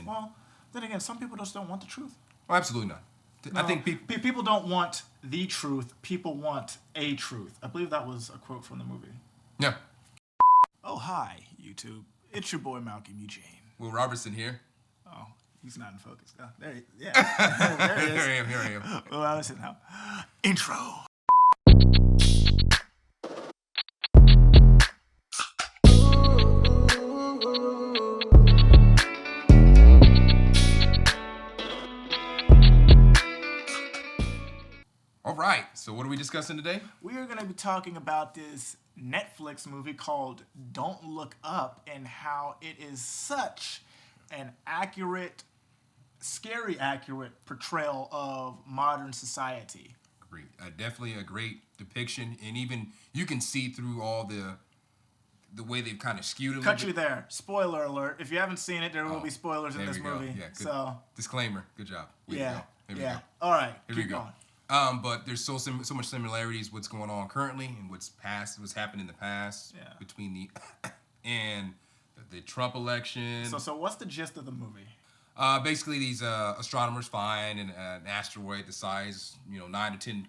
And Well, then again, some people just don't want the truth. well, absolutely not. No, I think people don't want the truth. People want a truth. I believe that was a quote from the movie. yeah. Oh, hi, YouTube. It's your boy, Malcolm Eugene. Will Robertson here. Oh, he's not in focus. Oh, there he is. Here I am. Will Robertson now. Intro. All right. So what are we discussing today? We are going to be talking about this Netflix movie called Don't Look Up and how it is such an accurate, scary accurate portrayal of modern society. Great. Definitely a great depiction, and even you can see through all the way they've kind of skewed it. Cut you there. Spoiler alert. If you haven't seen it, there will be spoilers in this movie. Yeah, good. So disclaimer. Good job. yeah. Here we go. All right. Here keep we go. going. But there's so much similarities what's going on currently and what's happened in the past between the and the Trump election. So what's the gist of the movie? Basically, these astronomers find an asteroid the size, 9 to 10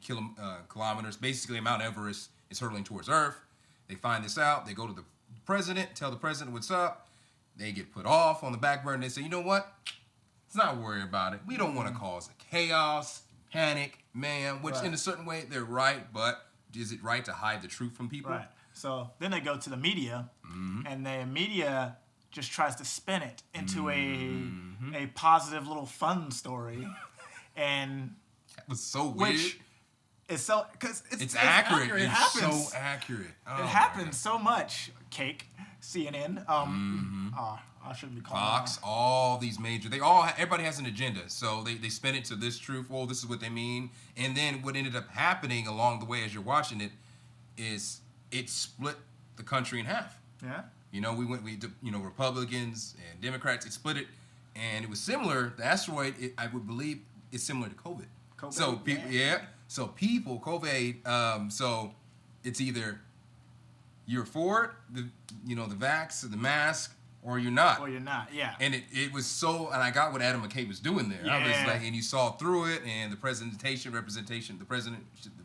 kilometers. Basically, Mount Everest is hurtling towards Earth. They find this out. They go to the president, tell the president what's up. They get put off on the back burner. They say, you know what? Let's not worry about it. We don't want to cause a chaos, panic, man. Which, in a certain way, they're right. But is it right to hide the truth from people? Right. So then they go to the media, and the media just tries to spin it into a positive little fun story, and it was so weird. Which is so because it's accurate. It happens. So accurate. Oh, it happens so much. Cake, CNN. I shouldn't be calling Fox. All these major. Everybody has an agenda, so they spin it to this truth. Oh, this is what they mean, and then what ended up happening along the way as you're watching it is it split the country in half. Yeah. Republicans and Democrats, it split it, and it was similar. The asteroid, I would believe, is similar to COVID. So people, so people, COVID. So it's either you're for it, the vax or the mask, or you're not. Or you're not, yeah. And it was so, and I got what Adam McKay was doing there. Yeah. I was like, and you saw through it, and the representation, the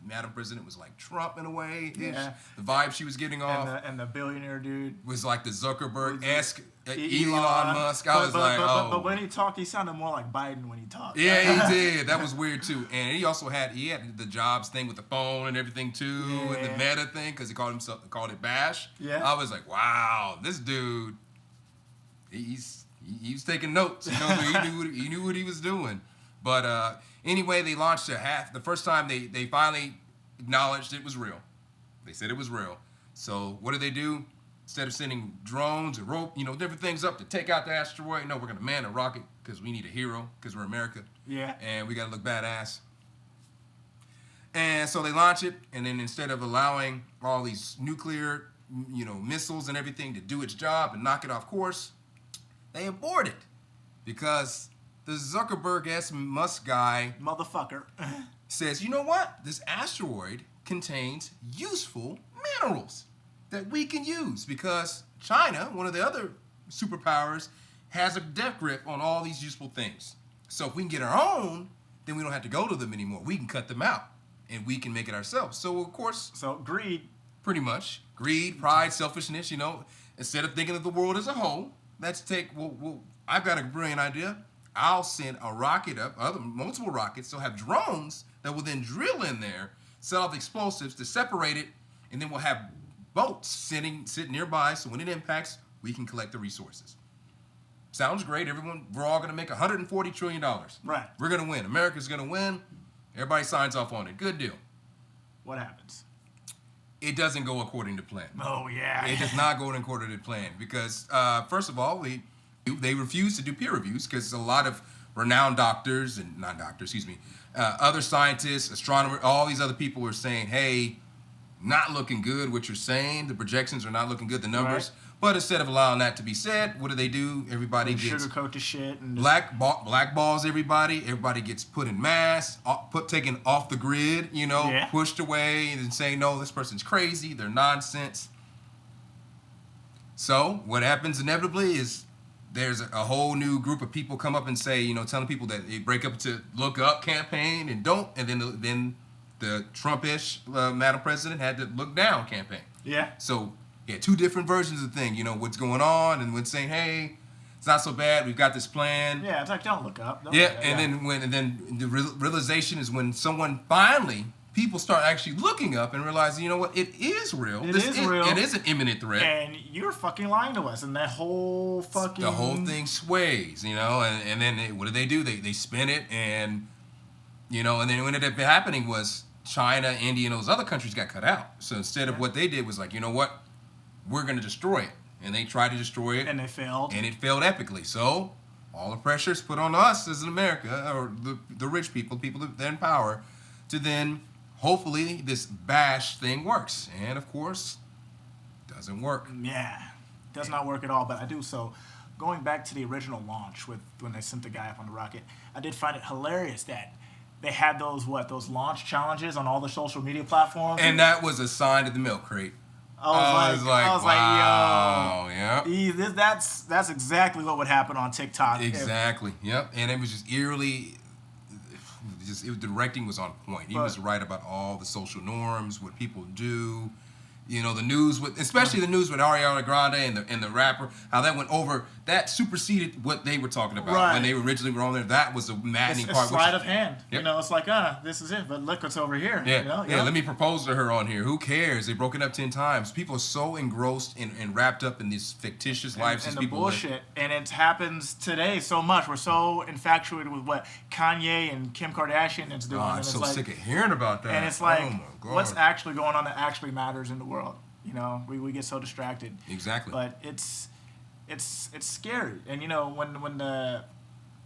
Madam President was like Trump in a way. Yeah. The vibe she was getting off. And the billionaire dude was like the Zuckerberg-esque Elon Musk. But when he talked, he sounded more like Biden when he talked. Yeah, he did. That was weird too. And he also had the Jobs thing with the phone and everything too, and the Meta thing because he called it Bash. Yeah. I was like, wow, this dude. He was taking notes. He knew what he was doing. But anyway, they launched the first time they finally acknowledged it was real. They said it was real. So what did they do? Instead of sending drones or rope, different things up to take out the asteroid, no, we're gonna man a rocket because we need a hero because we're America. Yeah. And we gotta look badass. And so they launch it, and then instead of allowing all these nuclear, missiles and everything to do its job and knock it off course, they abort it because the Zuckerberg-esque Musk guy motherfucker says, you know what? This asteroid contains useful minerals that we can use because China, one of the other superpowers, has a death grip on all these useful things. So if we can get our own, then we don't have to go to them anymore. We can cut them out and we can make it ourselves. So of course, greed, pretty much greed, pride, selfishness. Instead of thinking of the world as a whole. Let's take, I've got a brilliant idea. I'll send a rocket up, multiple rockets, so have drones that will then drill in there, set off explosives to separate it, and then we'll have boats sit nearby, so when it impacts, we can collect the resources. Sounds great. We're all going to make $140 trillion. Right. We're going to win. America's going to win. Everybody signs off on it. Good deal. What happens? It doesn't go according to plan. Oh, yeah. It does not go according to plan because, first of all, they refuse to do peer reviews because a lot of renowned doctors and not doctors, excuse me, other scientists, astronomers, all these other people are saying, hey, not looking good what you're saying. The projections are not looking good, the numbers. Right. But instead of allowing that to be said, what do? Everybody gets sugarcoat the shit and blackballs everybody. Everybody gets put in masks, taken off the grid, pushed away and saying, no, this person's crazy. They're nonsense. So what happens inevitably is there's a whole new group of people come up and say, telling people that they break up to look up campaign and don't, and then the Trump-ish Madam President had to look down campaign. Yeah. So yeah, two different versions of the thing. What's going on, and when saying, hey, it's not so bad. We've got this plan. Yeah, it's like don't look up. Don't yeah, look up. and then the realization is when someone finally. People start actually looking up and realizing, you know what, it is real. It is real. It is an imminent threat. And you're fucking lying to us. And that whole fucking... The whole thing sways, and then what do? They spin it, and, and then what ended up happening was China, India, and those other countries got cut out. So instead of what they did was like, you know what, we're going to destroy it. And they tried to destroy it. And they failed. And it failed epically. So all the pressure is put on us as in America, or the rich people that are in power, to then... Hopefully this bash thing works. And of course, doesn't work. Yeah, does not work at all. But I do. So going back to the original launch when they sent the guy up on the rocket, I did find it hilarious that they had those launch challenges on all the social media platforms. And that was a sign to the milk crate. I was wow, like, yo, that's exactly what would happen on TikTok. Exactly. Yep. And it was just eerily... the directing was on point. He was right about all the social norms, what people do. The news especially the news with Ariana Grande and the rapper, how that went over. That superseded what they were talking about when they originally were on there. That was the maddening part. It's sleight of hand. Yep. It's like, this is it, but look what's over here. Yeah. Let me propose to her on here. Who cares? They broke it up 10 times. People are so engrossed and wrapped up in these fictitious lives and these the people bullshit. live. And it happens today so much. We're so infatuated with what Kanye and Kim Kardashian is doing. I'm so sick of hearing about that. And it's like, oh my God. What's actually going on that actually matters in the world? We get so distracted. Exactly. But it's scary. And when the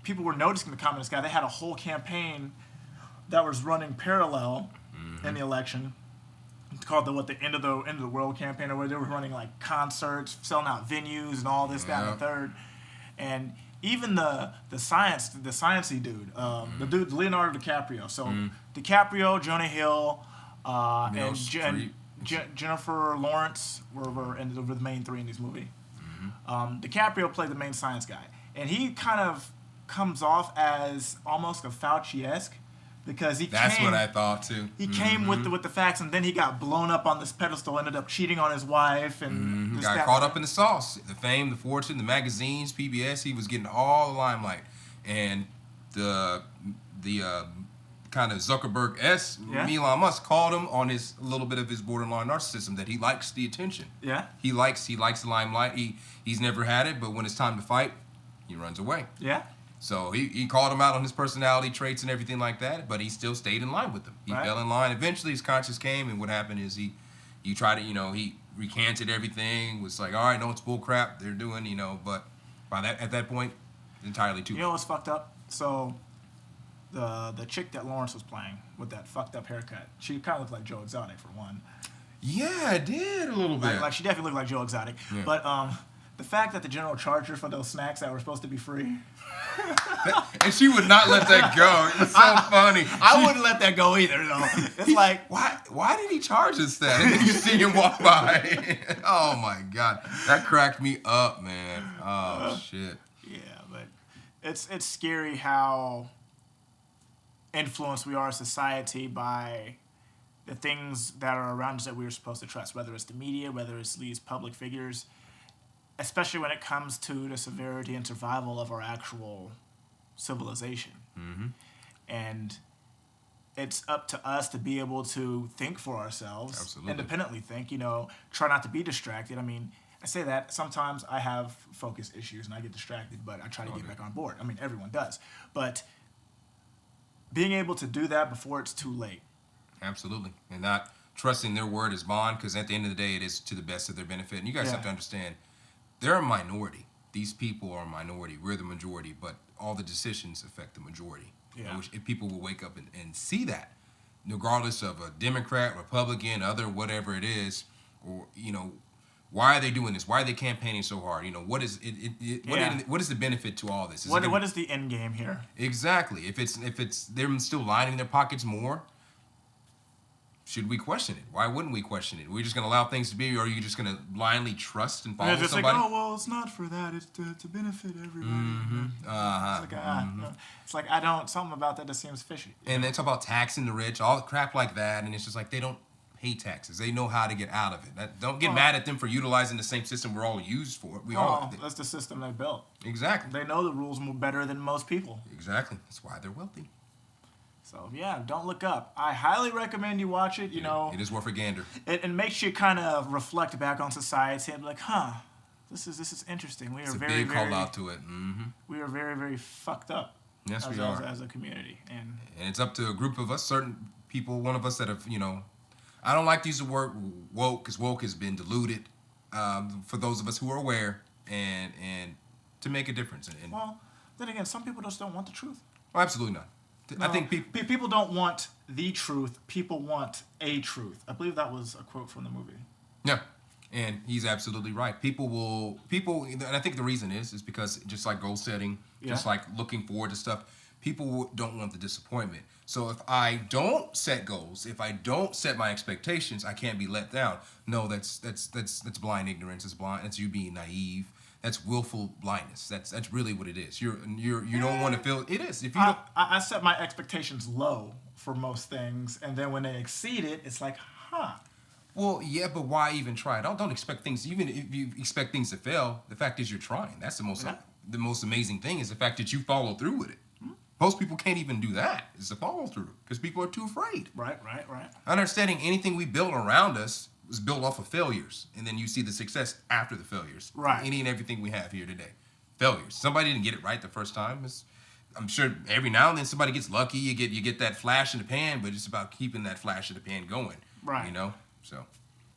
people were noticing the communist guy, they had a whole campaign that was running parallel in the election. It's called the end of the world campaign, or where they were running like concerts, selling out venues, and all this, that, and the third. And even the sciencey dude, the dude Leonardo DiCaprio. So DiCaprio, Jonah Hill, and Jennifer Lawrence were the main three in this movie. DiCaprio played the main science guy, and he kind of comes off as almost a Fauci-esque because That's what I thought too. He came with the facts, and then he got blown up on this pedestal, ended up cheating on his wife, and got caught up in the sauce, the fame, the fortune, the magazines, PBS. He was getting all the limelight, and the kind of Zuckerberg-esque, Elon Musk called him on his little bit of his borderline narcissism, that he likes the attention. Yeah. He likes the limelight. He's never had it, but when it's time to fight, he runs away. Yeah. So he called him out on his personality traits and everything like that, but he still stayed in line with them. He fell in line. Eventually his conscience came, and what happened is he tried to, he recanted everything, was like, all right, no, it's bull crap they're doing, but at that point, entirely too. You know what's fucked up? So the chick that Lawrence was playing with that fucked up haircut, she kind of looked like Joe Exotic for one. Yeah, it did a little bit. Like she definitely looked like Joe Exotic. Yeah. But the fact that the general charged her for those snacks that were supposed to be free. And she would not let that go. It was so funny. I wouldn't let that go either, though. It's like, why did he charge us that? And then you see him walk by. Oh my God, that cracked me up, man. Oh shit. Yeah, but it's scary how influenced we are as society by the things that are around us that we're supposed to trust, whether it's the media, whether it's these public figures, especially when it comes to the severity and survival of our actual civilization. Mm-hmm. And it's up to us to be able to think for ourselves. Absolutely. Independently think, try not to be distracted. I mean, I say that sometimes I have focus issues and I get distracted, but I try to get back on board. I mean, everyone does. But being able to do that before it's too late. Absolutely. And not trusting their word as bond, because at the end of the day, it is to the best of their benefit. And you guys have to understand, they're a minority. These people are a minority. We're the majority, but all the decisions affect the majority. Yeah. I wish if people would wake up and see that, regardless of a Democrat, Republican, other whatever it is, or, why are they doing this? Why are they campaigning so hard? What is what is the benefit to all this? What is the end game here? Exactly. If it's them still lining their pockets more, should we question it? Why wouldn't we question it? We're just gonna allow things to be, or are you just gonna blindly trust and follow And it's just somebody? like, oh well, it's not for that. It's to benefit everybody. It's like I don't. Something about that just seems fishy. And they talk about taxing the rich, all the crap like that, and it's just like they don't pay taxes. They know how to get out of it. Don't get mad at them for utilizing the same system we're all used for. That's the system they built. Exactly. They know the rules more better than most people. Exactly. That's why they're wealthy. So yeah, Don't Look Up. I highly recommend you watch it. You know, it is worth a gander. It makes you kind of reflect back on society and be like, huh, this is interesting. We are It's a very big call out to it. we are very very fucked up. Yes, we are are as a community, and it's up to a group of us, certain people, one of us that have, I don't like to use the word woke because woke has been diluted. For those of us who are aware and to make a difference. And well, then again, some people just don't want the truth. well, absolutely not. I think people don't want the truth. People want a truth. I believe that was a quote from the movie. Yeah, and he's absolutely right. People, and I think the reason is because just like goal setting, just like looking forward to stuff, people don't want the disappointment. So if I don't set goals, if I don't set my expectations, I can't be let down. No, that's blind ignorance. It's blind. That's you being naive. That's willful blindness. That's really what it is. You don't want to feel it is. If you don't, I set my expectations low for most things, and then when they exceed it, it's like, huh. Well, yeah, but why even try? Don't expect things. Even if you expect things to fail, the fact is you're trying. That's the most amazing thing is the fact that you follow through with it. Most people can't even do that. Is to follow through because people are too afraid. Right. Understanding anything we build around us was built off of failures, and then you see the success after the failures. Right. Any and everything we have here today, failures. Somebody didn't get it right the first time. I'm sure every now and then somebody gets lucky. You get that flash in the pan, but it's about keeping that flash in the pan going. Right. So.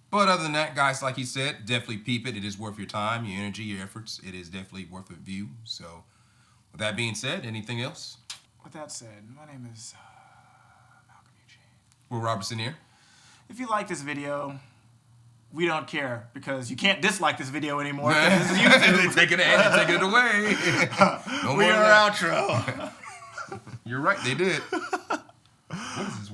But other than that, guys, like he said, definitely peep it. It is worth your time, your energy, your efforts. It is definitely worth a view. So, with that being said, anything else? With that said, my name is Malcolm Eugene. We're Robertson here. If you like this video, we don't care because you can't dislike this video anymore. This is YouTube. They're taking it away. We are outro. You're right, they did.